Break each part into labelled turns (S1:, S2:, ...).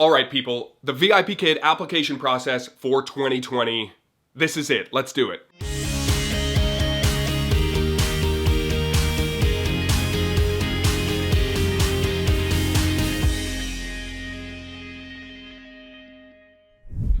S1: All right, people, the VIPKid application process for 2020. This is it. Let's do it.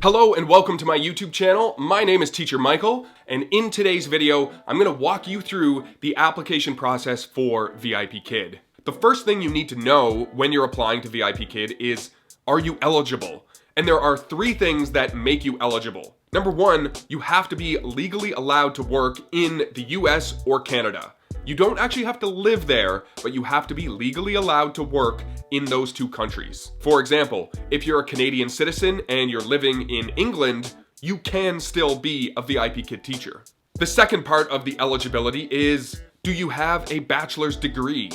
S1: Hello and welcome to my YouTube channel. My name is Teacher Michael, and in today's video, I'm gonna walk you through the application process for VIPKid. The first thing you need to know when you're applying to VIPKid is, are you eligible? And there are three things that make you eligible. Number one, you have to be legally allowed to work in the US or Canada. You don't actually have to live there, but you have to be legally allowed to work in those two countries. For example, if you're a Canadian citizen and you're living in England, you can still be a VIPKid teacher. The second part of the eligibility is, do you have a bachelor's degree?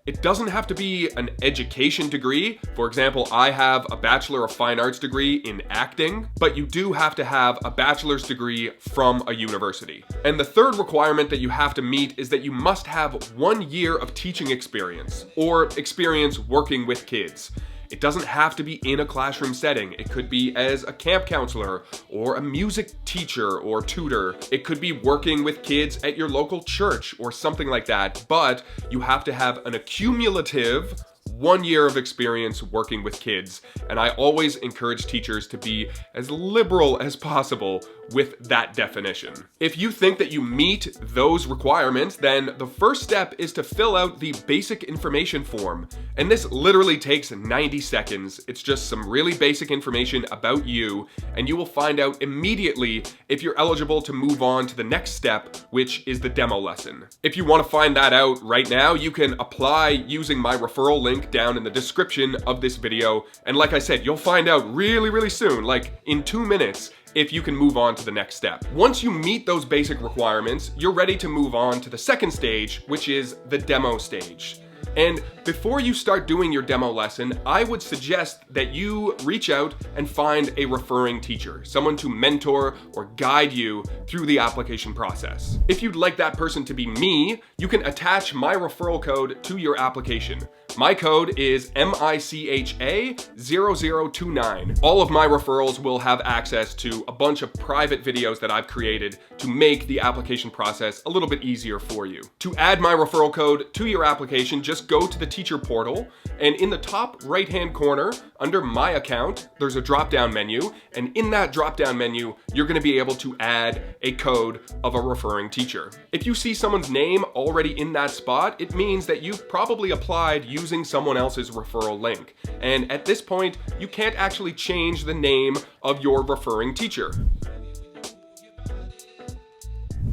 S1: It doesn't have to be an education degree. For example, I have a Bachelor of Fine Arts degree in acting, but you do have to have a bachelor's degree from a university. And the third requirement that you have to meet is that you must have 1 year of teaching experience or experience working with kids. It doesn't have to be in a classroom setting. It could be as a camp counselor or a music teacher or tutor. It could be working with kids at your local church or something like that. But you have to have an accumulative 1 year of experience working with kids. And I always encourage teachers to be as liberal as possible with that definition. If you think that you meet those requirements, then the first step is to fill out the basic information form. And this literally takes 90 seconds. It's just some really basic information about you, and you will find out immediately if you're eligible to move on to the next step, which is the demo lesson. If you want to find that out right now, you can apply using my referral link down in the description of this video. And like I said, you'll find out really soon, like in 2 minutes, if you can move on to the next step. Once you meet those basic requirements, you're ready to move on to the second stage, which is the demo stage. And before you start doing your demo lesson, I would suggest that you reach out and find a referring teacher, someone to mentor or guide you through the application process. If you'd like that person to be me, you can attach my referral code to your application. My code is MICHA0029. All of my referrals will have access to a bunch of private videos that I've created to make the application process a little bit easier for you. To add my referral code to your application, just go to the teacher portal, and in the top right-hand corner, under My Account, there's a drop-down menu, and in that drop-down menu, you're gonna be able to add a code of a referring teacher. If you see someone's name already in that spot, it means that you've probably applied using someone else's referral link. And at this point, you can't actually change the name of your referring teacher.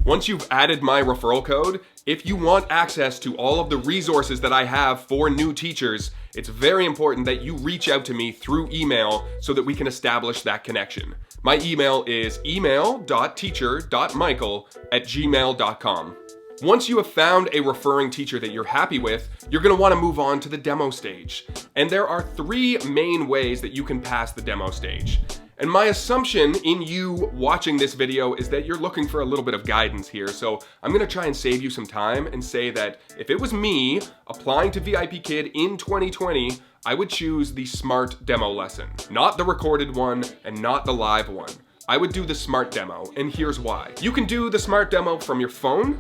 S1: Once you've added my referral code, if you want access to all of the resources that I have for new teachers, it's very important that you reach out to me through email so that we can establish that connection. My email is email.teacher.michael@gmail.com. Once you have found a referring teacher that you're happy with, you're gonna wanna move on to the demo stage. And there are 3 main ways that you can pass the demo stage. And my assumption in you watching this video is that you're looking for a little bit of guidance here. So I'm gonna try and save you some time and say that if it was me applying to VIPKid in 2020, I would choose the SMART demo lesson, not the recorded one and not the live one. I would do the SMART demo, and here's why. You can do the SMART demo from your phone.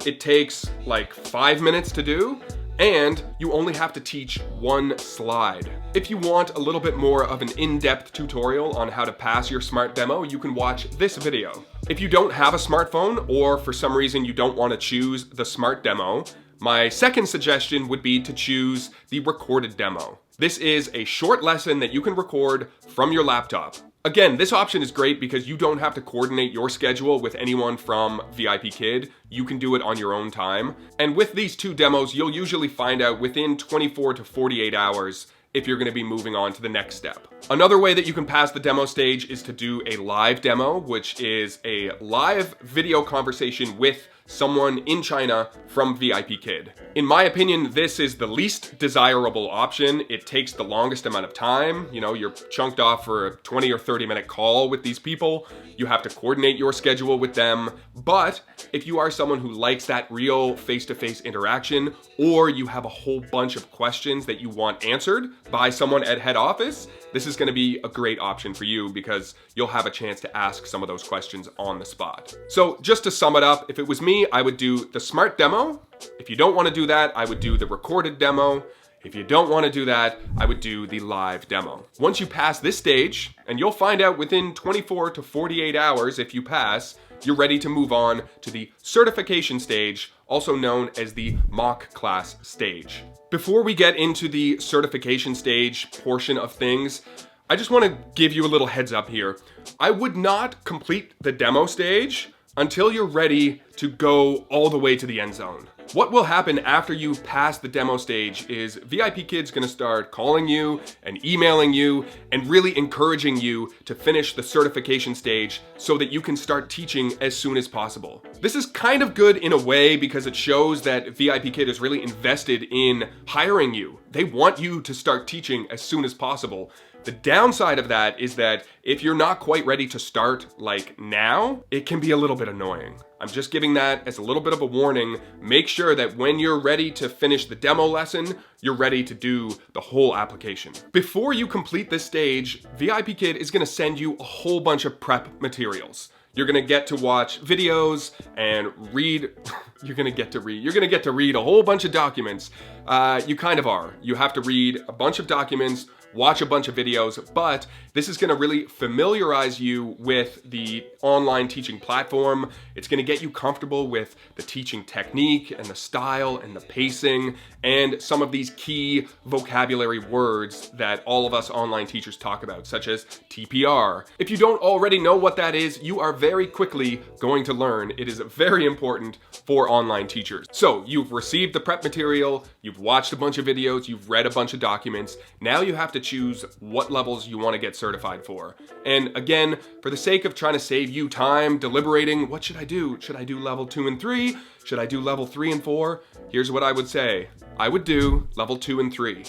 S1: It takes like 5 minutes to do, and you only have to teach 1 slide. If you want a little bit more of an in-depth tutorial on how to pass your SMART demo, you can watch this video. If you don't have a smartphone, or for some reason you don't want to choose the SMART demo, my second suggestion would be to choose the recorded demo. This is a short lesson that you can record from your laptop. Again, this option is great because you don't have to coordinate your schedule with anyone from VIPKid. You can do it on your own time. And with these 2 demos, you'll usually find out within 24 to 48 hours if you're gonna be moving on to the next step. Another way that you can pass the demo stage is to do a live demo, which is a live video conversation with someone in China from VIPKid. In my opinion, this is the least desirable option. It takes the longest amount of time. You know, you're chunked off for a 20 or 30-minute call with these people. You have to coordinate your schedule with them. But if you are someone who likes that real face-to-face interaction, or you have a whole bunch of questions that you want answered by someone at head office, this is going to be a great option for you because you'll have a chance to ask some of those questions on the spot. So just to sum it up, if it was me, I would do the smart demo. If you don't want to do that, I would do the recorded demo. If you don't want to do that, I would do the live demo. Once you pass this stage, and you'll find out within 24 to 48 hours if you pass, you're ready to move on to the certification stage, also known as the mock class stage. Before we get into the certification stage portion of things, I just want to give you a little heads up here. I would not complete the demo stage until you're ready to go all the way to the end zone. What will happen after you pass the demo stage is VIPKid's gonna start calling you and emailing you and really encouraging you to finish the certification stage so that you can start teaching as soon as possible. This is kind of good in a way because it shows that VIPKid is really invested in hiring you. They want you to start teaching as soon as possible. The downside of that is that if you're not quite ready to start like now, it can be a little bit annoying. I'm just giving that as a little bit of a warning. Make sure that when you're ready to finish the demo lesson, you're ready to do the whole application. Before you complete this stage, VIPKid is gonna send you a whole bunch of prep materials. You're gonna get to watch videos and read, you're gonna get to read a whole bunch of documents. You kind of are. You have to read a bunch of documents, watch a bunch of videos, but this is gonna really familiarize you with the online teaching platform. It's gonna get you comfortable with the teaching technique and the style and the pacing and some of these key vocabulary words that all of us online teachers talk about, such as TPR. If you don't already know what that is, you are very quickly going to learn. It is very important for online teachers. So you've received the prep material, you've watched a bunch of videos, you've read a bunch of documents. Now you have to choose what levels you want to get certified for. And again, for the sake of trying to save you time deliberating, what should I do? Should I do level 2 and 3? Should I do level 3 and 4? Here's what I would say. I would do level 2 and 3.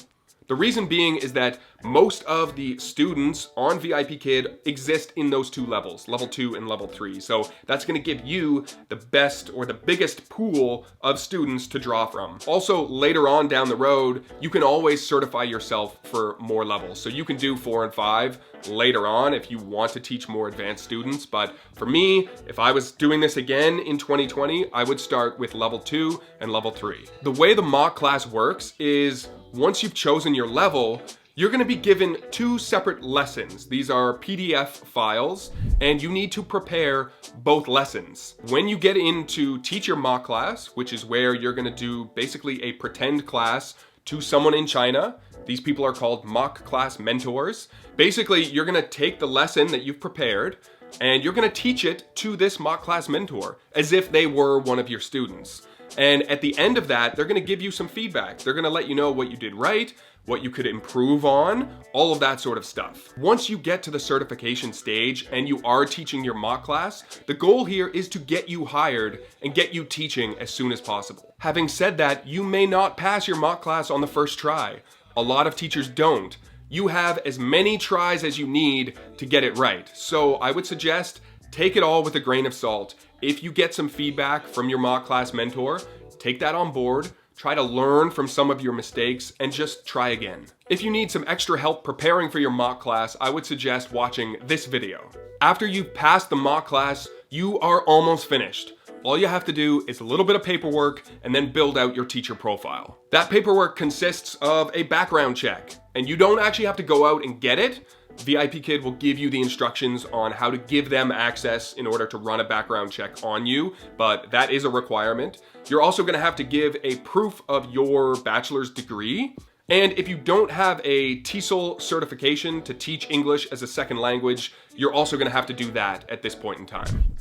S1: The reason being is that most of the students on VIPKid exist in those two levels, level 2 and level 3. So that's gonna give you the best or the biggest pool of students to draw from. Also, later on down the road, you can always certify yourself for more levels. So you can do 4 and 5 later on if you want to teach more advanced students. But for me, if I was doing this again in 2020, I would start with level 2 and level 3. The way the mock class works is once you've chosen your level, you're gonna be given 2 separate lessons. These are PDF files, and you need to prepare both lessons. When you get in to teach your mock class, which is where you're gonna do basically a pretend class to someone in China, these people are called mock class mentors. Basically, you're gonna take the lesson that you've prepared, and you're gonna teach it to this mock class mentor, as if they were one of your students. And at the end of that, they're gonna give you some feedback. They're gonna let you know what you did right, what you could improve on, all of that sort of stuff. Once you get to the certification stage and you are teaching your mock class, the goal here is to get you hired and get you teaching as soon as possible. Having said that, you may not pass your mock class on the first try. A lot of teachers don't. You have as many tries as you need to get it right. So I would suggest take it all with a grain of salt. If you get some feedback from your mock class mentor, take that on board, try to learn from some of your mistakes, and just try again. If you need some extra help preparing for your mock class, I would suggest watching this video. After you've passed the mock class, you are almost finished. All you have to do is a little bit of paperwork and then build out your teacher profile. That paperwork consists of a background check, and you don't actually have to go out and get it. VIPKid will give you the instructions on how to give them access in order to run a background check on you, but that is a requirement. You're also gonna have to give a proof of your bachelor's degree. And if you don't have a TESOL certification to teach English as a second language, you're also gonna have to do that at this point in time.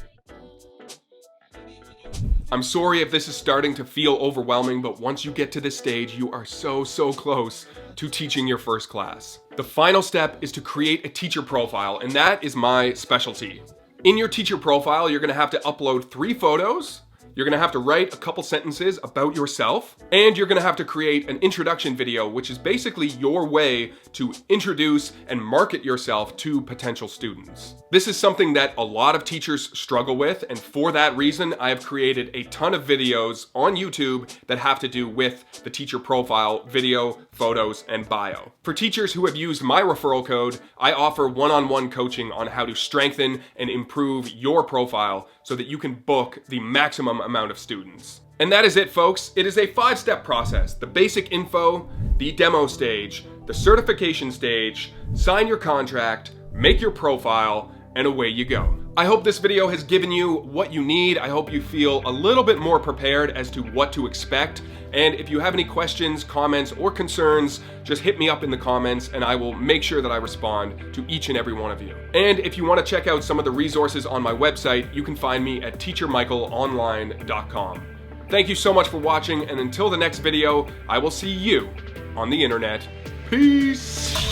S1: I'm sorry if this is starting to feel overwhelming, but once you get to this stage, you are so close to teaching your first class. The final step is to create a teacher profile, and that is my specialty. In your teacher profile, you're gonna have to upload 3 photos. You're gonna have to write a couple sentences about yourself, and you're gonna have to create an introduction video, which is basically your way to introduce and market yourself to potential students. This is something that a lot of teachers struggle with, and for that reason, I have created a ton of videos on YouTube that have to do with the teacher profile, video, photos, and bio. For teachers who have used my referral code, I offer one-on-one coaching on how to strengthen and improve your profile so that you can book the maximum amount of students. And that is it, folks. It is a 5-step process: the basic info, the demo stage, the certification stage, sign your contract, make your profile, and away you go. I hope this video has given you what you need. I hope you feel a little bit more prepared as to what to expect. And if you have any questions, comments, or concerns, just hit me up in the comments and I will make sure that I respond to each and every one of you. And if you want to check out some of the resources on my website, you can find me at teachermichaelonline.com. Thank you so much for watching, and until the next video, I will see you on the internet. Peace!